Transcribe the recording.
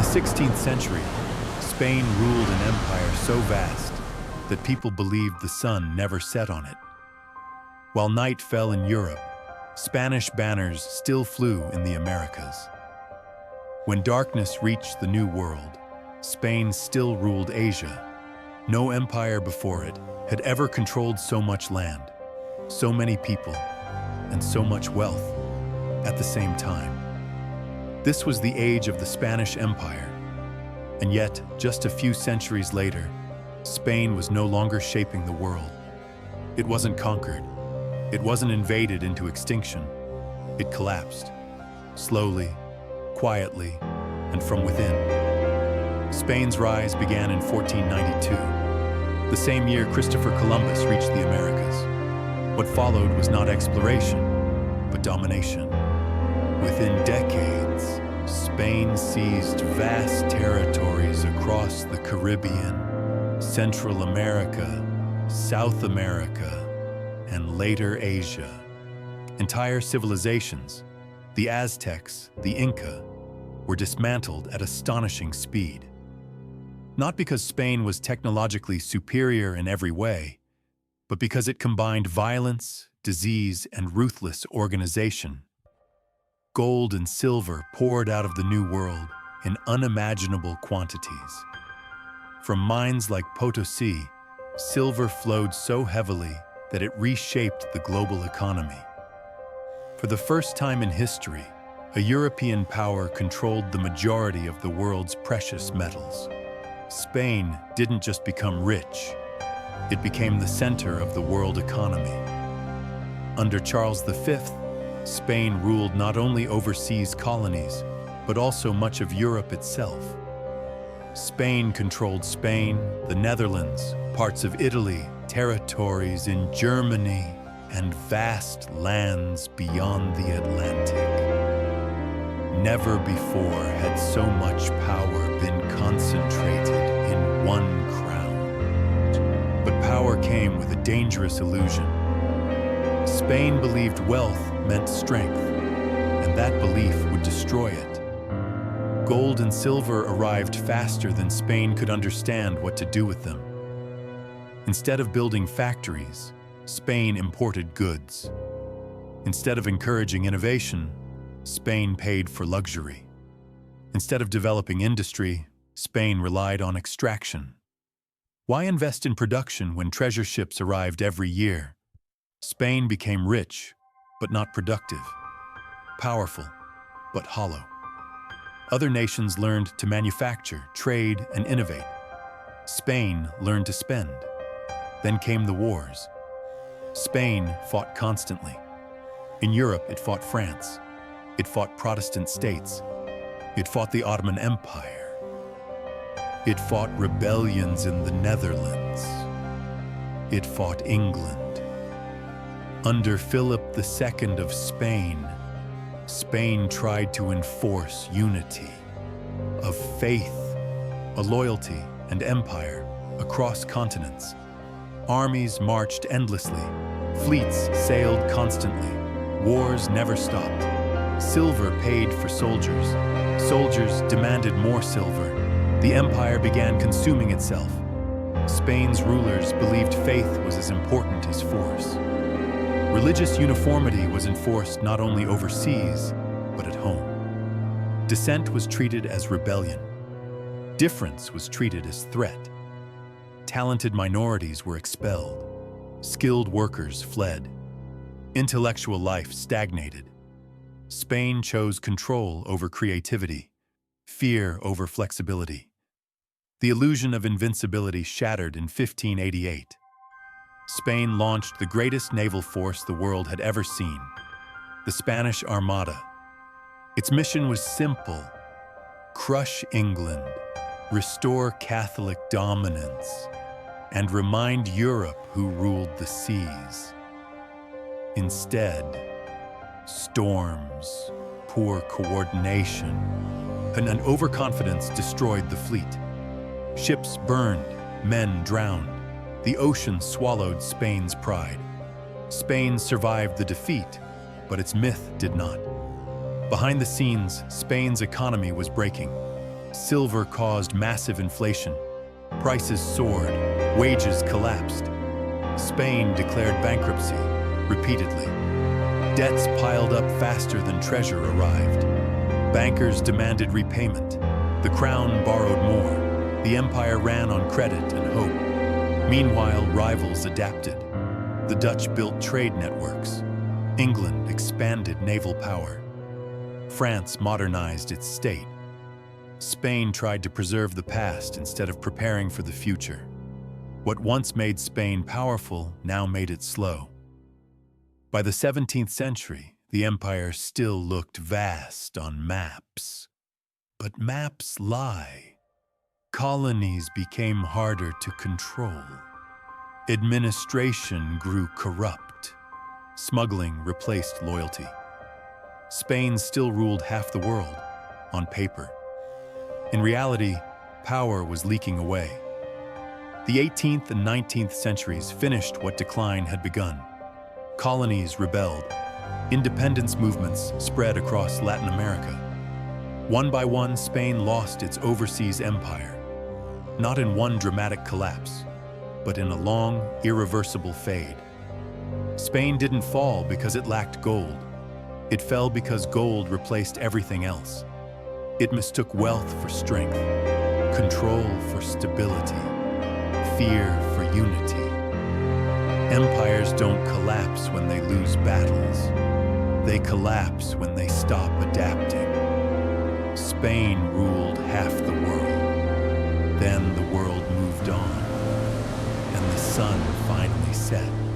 16th century, Spain ruled an empire so vast that people believed the sun never set on it. While night fell in Europe, Spanish banners still flew in the Americas. When darkness reached the New World, Spain still ruled Asia. No empire before it had ever controlled so much land, so many people, and so much wealth at the same time. This was the age of the Spanish Empire, and yet, just a few centuries later, Spain was no longer shaping the world. It wasn't conquered. It wasn't invaded into extinction. It collapsed, slowly, quietly, and from within. Spain's rise began in 1492, the same year Christopher Columbus reached the Americas. What followed was not exploration, but domination. Within decades, Spain seized vast territories across the Caribbean, Central America, South America, and later Asia. Entire civilizations, the Aztecs, the Inca, were dismantled at astonishing speed. Not because Spain was technologically superior in every way, but because it combined violence, disease, and ruthless organization. Gold and silver poured out of the New World in unimaginable quantities. From mines like Potosi, silver flowed so heavily that it reshaped the global economy. For the first time in history, a European power controlled the majority of the world's precious metals. Spain didn't just become rich, it became the center of the world economy. Under Charles V, Spain ruled not only overseas colonies, but also much of Europe itself. Spain controlled Spain, the Netherlands, parts of Italy, territories in Germany, and vast lands beyond the Atlantic. Never before had so much power been concentrated in one crown. But power came with a dangerous illusion. Spain believed wealth meant strength, and that belief would destroy it. Gold and silver arrived faster than Spain could understand what to do with them. Instead of building factories, Spain imported goods. Instead of encouraging innovation, Spain paid for luxury. Instead of developing industry, Spain relied on extraction. Why invest in production when treasure ships arrived every year? Spain became rich, but not productive. Powerful, but hollow. Other nations learned to manufacture, trade, and innovate. Spain learned to spend. Then came the wars. Spain fought constantly. In Europe, it fought France. It fought Protestant states. It fought the Ottoman Empire. It fought rebellions in the Netherlands. It fought England. Under Philip II of Spain, Spain tried to enforce unity of faith, a loyalty, and empire across continents. Armies marched endlessly. Fleets sailed constantly. Wars never stopped. Silver paid for soldiers. Soldiers demanded more silver. The empire began consuming itself. Spain's rulers believed faith was as important as force. Religious uniformity was enforced not only overseas, but at home. Dissent was treated as rebellion. Difference was treated as threat. Talented minorities were expelled. Skilled workers fled. Intellectual life stagnated. Spain chose control over creativity, fear over flexibility. The illusion of invincibility shattered in 1588. Spain launched the greatest naval force the world had ever seen, the Spanish Armada. Its mission was simple: crush England, restore Catholic dominance, and remind Europe who ruled the seas. Instead, storms, poor coordination, and an overconfidence destroyed the fleet. Ships burned, men drowned. The ocean swallowed Spain's pride. Spain survived the defeat, but its myth did not. Behind the scenes, Spain's economy was breaking. Silver caused massive inflation. Prices soared, wages collapsed. Spain declared bankruptcy repeatedly. Debts piled up faster than treasure arrived. Bankers demanded repayment. The crown borrowed more. The empire ran on credit and hope. Meanwhile, rivals adapted. The Dutch built trade networks. England expanded naval power. France modernized its state. Spain tried to preserve the past instead of preparing for the future. What once made Spain powerful now made it slow. By the 17th century, the empire still looked vast on maps. But maps lie. Colonies became harder to control. Administration grew corrupt. Smuggling replaced loyalty. Spain still ruled half the world, on paper. In reality, power was leaking away. The 18th and 19th centuries finished what decline had begun. Colonies rebelled. Independence movements spread across Latin America. One by one, Spain lost its overseas empire. Not in one dramatic collapse, but in a long, irreversible fade. Spain didn't fall because it lacked gold. It fell because gold replaced everything else. It mistook wealth for strength, control for stability, fear for unity. Empires don't collapse when they lose battles. They collapse when they stop adapting. Spain ruled half the world. Then the world moved on, and the sun finally set.